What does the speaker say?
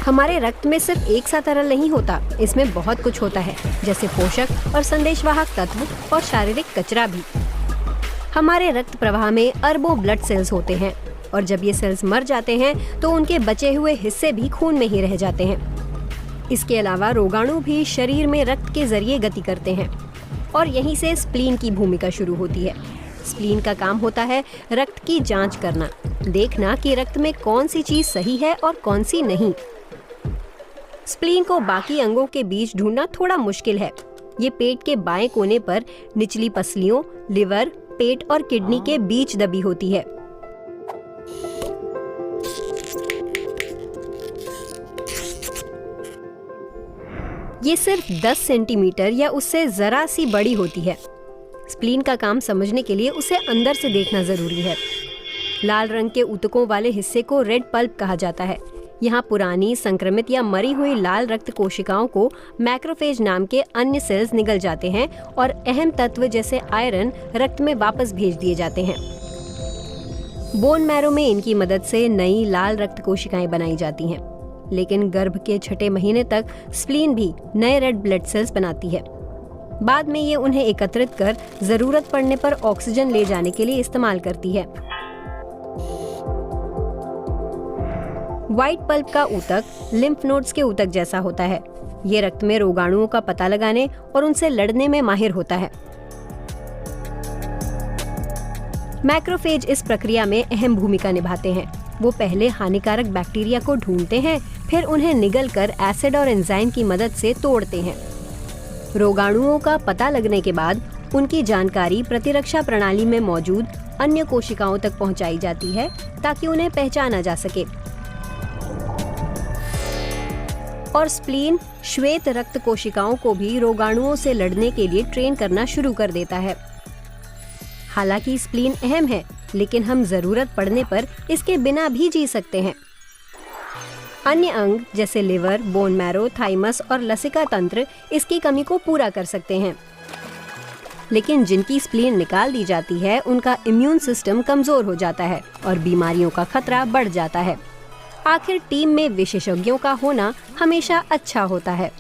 हमारे रक्त में सिर्फ एक सा तरल नहीं होता, इसमें बहुत कुछ होता है, जैसे पोषक और संदेशवाहक तत्व और शारीरिक कचरा भी। हमारे रक्त प्रवाह में अरबों ब्लड सेल्स होते हैं और जब ये सेल्स मर जाते हैं तो उनके बचे हुए हिस्से भी खून में ही रह जाते हैं। इसके अलावा रोगाणु भी शरीर में रक्त के जरिए गति करते हैं और यहीं से स्प्लीन की भूमिका शुरू होती है। स्प्लीन का काम होता है रक्त की जांच करना, देखना कि रक्त में कौन सी चीज सही है और कौन सी नहीं। स्प्लीन को बाकी अंगों के बीच ढूंढना थोड़ा मुश्किल है। ये पेट के बाएं कोने पर निचली पसलियों, लिवर, पेट और किडनी के बीच दबी होती है। ये सिर्फ 10 सेंटीमीटर या उससे जरा सी बड़ी होती है। स्प्लीन का काम समझने के लिए उसे अंदर से देखना जरूरी है। लाल रंग के ऊतकों वाले हिस्से को रेड पल्प कहा जाता है। यहाँ पुरानी, संक्रमित या मरी हुई लाल रक्त कोशिकाओं को मैक्रोफेज नाम के अन्य सेल्स निगल जाते हैं और अहम तत्व जैसे आयरन रक्त में वापस भेज दिए जाते हैं। बोन मैरो में इनकी मदद से नई लाल रक्त कोशिकाएं बनाई जाती हैं, लेकिन गर्भ के 6ठे महीने तक स्प्लीन भी नए रेड ब्लड सेल्स बनाती है। बाद में ये उन्हें एकत्रित कर जरूरत पड़ने पर ऑक्सीजन ले जाने के लिए इस्तेमाल करती है। व्हाइट पल्प का ऊतक लिम्फ नोड्स के ऊतक जैसा होता है। ये रक्त में रोगाणुओं का पता लगाने और उनसे लड़ने में माहिर होता है। मैक्रोफेज इस प्रक्रिया में अहम भूमिका निभाते हैं। वो पहले हानिकारक बैक्टीरिया को ढूंढते हैं, फिर उन्हें निगल कर एसिड और एंजाइम की मदद से तोड़ते हैं। रोगाणुओं का पता लगने के बाद उनकी जानकारी प्रतिरक्षा प्रणाली में मौजूद अन्य कोशिकाओं तक पहुंचाई जाती है ताकि उन्हें पहचाना जा सके। और स्प्लीन श्वेत रक्त कोशिकाओं को भी रोगाणुओं से लड़ने के लिए ट्रेन करना शुरू कर देता है। हालांकि स्प्लीन अहम है, लेकिन हम जरूरत पड़ने पर इसके बिना भी जी सकते हैं। अन्य अंग जैसे लिवर, बोन मैरो, थाइमस और लसिका तंत्र इसकी कमी को पूरा कर सकते हैं। लेकिन जिनकी स्प्लीन निकाल दी जाती है, उनका इम्यून सिस्टम कमजोर हो जाता है और बीमारियों का खतरा बढ़ जाता है। आखिर टीम में विशेषज्ञों का होना हमेशा अच्छा होता है।